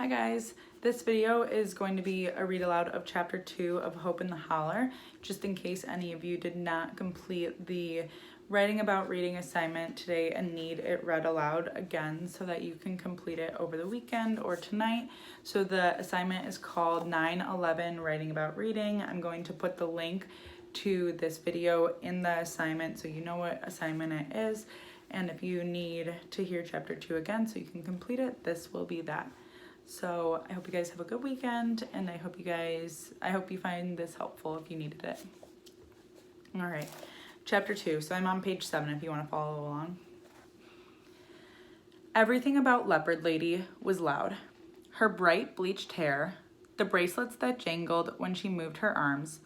Hi guys, this video is going to be a read aloud of chapter 2 of Hope in the Holler, just in case any of you did not complete the writing about reading assignment today and need it read aloud again so that you can complete it over the weekend or tonight. So the assignment is called 9/11 Writing About Reading. I'm going to put the link to this video in the assignment so you know what assignment it is. And if you need to hear chapter 2 again so you can complete it, this will be that. So I hope you guys have a good weekend, and I hope you find this helpful if you needed it. All right, chapter 2. So I'm on page 7 if you want to follow along. Everything about Leopard Lady was loud. Her bright bleached hair, the bracelets that jangled when she moved her arms,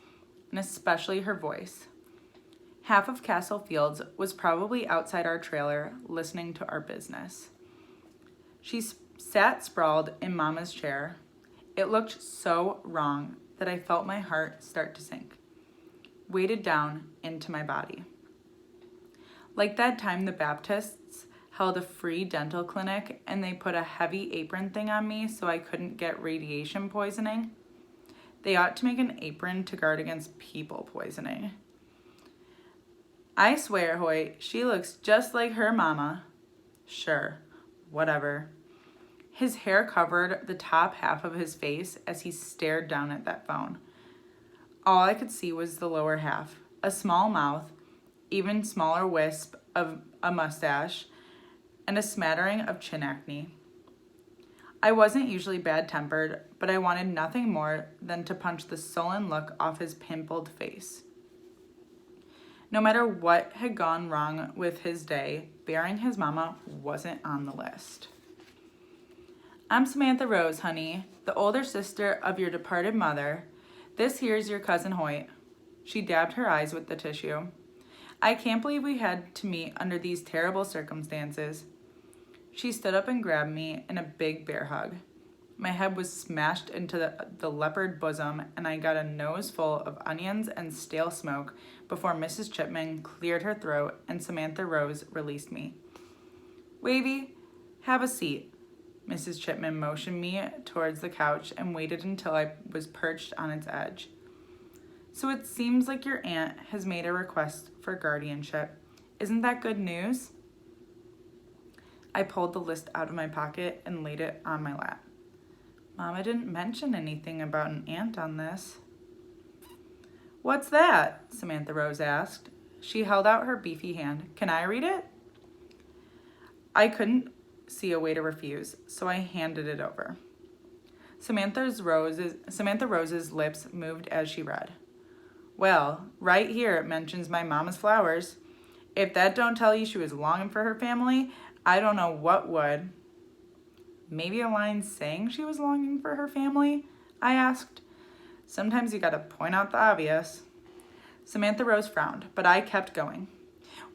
and especially her voice. Half of Castle Fields was probably outside our trailer listening to our business. She sat sprawled in Mama's chair. It looked so wrong that I felt my heart start to sink, weighted down into my body. Like that time the Baptists held a free dental clinic and they put a heavy apron thing on me so I couldn't get radiation poisoning. They ought to make an apron to guard against people poisoning. I swear, Hoyt, she looks just like her mama. Sure, whatever. His hair covered the top half of his face as he stared down at that phone. All I could see was the lower half, a small mouth, even smaller wisp of a mustache, and a smattering of chin acne. I wasn't usually bad-tempered, but I wanted nothing more than to punch the sullen look off his pimpled face. No matter what had gone wrong with his day, burying his mama wasn't on the list. I'm Samantha Rose, honey, the older sister of your departed mother. This here's your cousin Hoyt. She dabbed her eyes with the tissue. I can't believe we had to meet under these terrible circumstances. She stood up and grabbed me in a big bear hug. My head was smashed into the leopard bosom, and I got a nose full of onions and stale smoke before Mrs. Chipman cleared her throat and Samantha Rose released me. Wavy, have a seat. Mrs. Chipman motioned me towards the couch and waited until I was perched on its edge. So it seems like your aunt has made a request for guardianship. Isn't that good news? I pulled the list out of my pocket and laid it on my lap. Mama didn't mention anything about an aunt on this. What's that? Samantha Rose asked. She held out her beefy hand. Can I read it? I couldn't see a way to refuse, so I handed it over. Samantha Rose's lips moved as she read. Well, right here it mentions my mama's flowers. If that don't tell you she was longing for her family, I don't know what would. Maybe a line saying she was longing for her family? I asked. Sometimes you gotta point out the obvious. Samantha Rose frowned, but I kept going.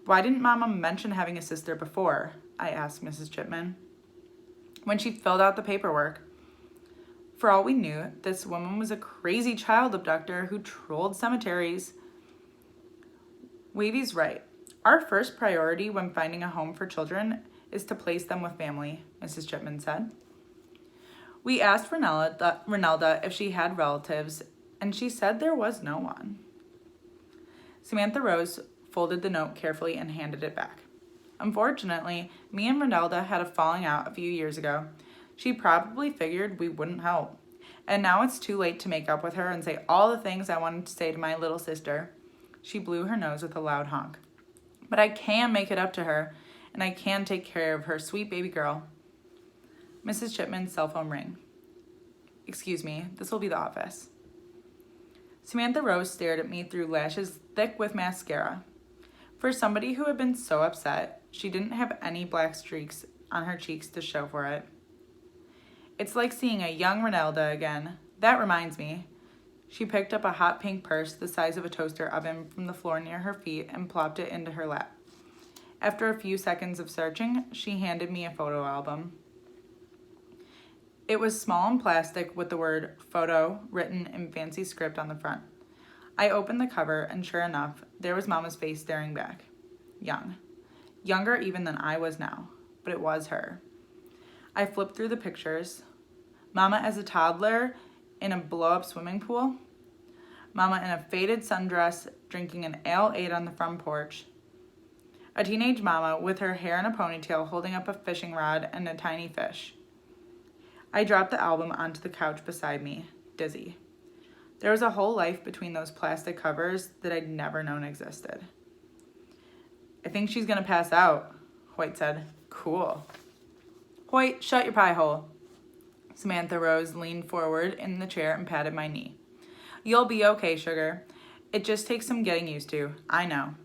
Why didn't Mama mention having a sister before? I asked Mrs. Chipman. When she filled out the paperwork. For all we knew, this woman was a crazy child abductor who trolled cemeteries. Wavy's right. Our first priority when finding a home for children is to place them with family, Mrs. Chipman said. We asked Renelda if she had relatives, and she said there was no one. Samantha Rose folded the note carefully and handed it back. Unfortunately, me and Renelda had a falling out a few years ago. She probably figured we wouldn't help. And now it's too late to make up with her and say all the things I wanted to say to my little sister. She blew her nose with a loud honk. But I can make it up to her, and I can take care of her sweet baby girl. Mrs. Chipman's cell phone rang. Excuse me, this will be the office. Samantha Rose stared at me through lashes thick with mascara. For somebody who had been so upset, she didn't have any black streaks on her cheeks to show for it. It's like seeing a young Renelda again. That reminds me. She picked up a hot pink purse the size of a toaster oven from the floor near her feet and plopped it into her lap. After a few seconds of searching, she handed me a photo album. It was small and plastic with the word photo written in fancy script on the front. I opened the cover and sure enough, there was Mama's face staring back. Young. Younger even than I was now, but it was her. I flipped through the pictures. Mama as a toddler in a blow-up swimming pool. Mama in a faded sundress drinking an ale-8 on the front porch. A teenage mama with her hair in a ponytail holding up a fishing rod and a tiny fish. I dropped the album onto the couch beside me, dizzy. There was a whole life between those plastic covers that I'd never known existed. I think she's gonna pass out, Hoyt said. Cool. Hoyt, shut your pie hole. Samantha Rose leaned forward in the chair and patted my knee. You'll be okay, sugar. It just takes some getting used to. I know.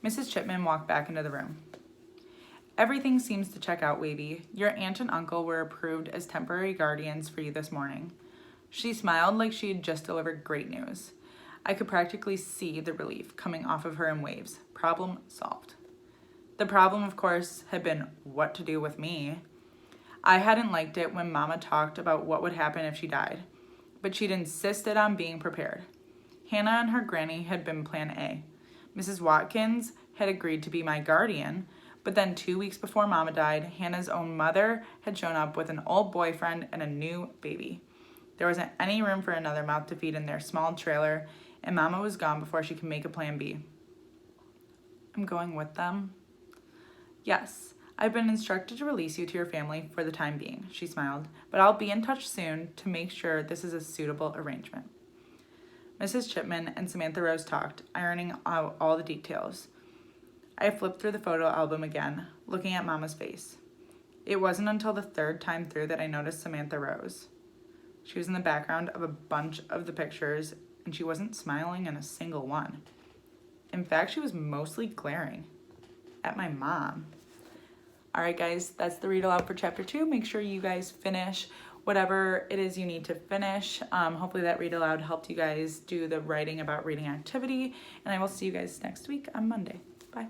Mrs. Chipman walked back into the room. Everything seems to check out, Wavy. Your aunt and uncle were approved as temporary guardians for you this morning. She smiled like she had just delivered great news. I could practically see the relief coming off of her in waves. Problem solved. The problem, of course, had been what to do with me. I hadn't liked it when Mama talked about what would happen if she died, but she'd insisted on being prepared. Hannah and her granny had been plan A. Mrs. Watkins had agreed to be my guardian, but then 2 weeks before Mama died, Hannah's own mother had shown up with an old boyfriend and a new baby. There wasn't any room for another mouth to feed in their small trailer, and Mama was gone before she could make a plan B. I'm going with them? Yes, I've been instructed to release you to your family for the time being, she smiled, but I'll be in touch soon to make sure this is a suitable arrangement. Mrs. Chipman and Samantha Rose talked, ironing out all the details. I flipped through the photo album again, looking at Mama's face. It wasn't until the third time through that I noticed Samantha Rose. She was in the background of a bunch of the pictures, and she wasn't smiling in a single one. In fact, she was mostly glaring at my mom. All right, guys, that's the read aloud for chapter 2. Make sure you guys finish whatever it is you need to finish. Hopefully that read aloud helped you guys do the writing about reading activity, and I will see you guys next week on Monday. Bye.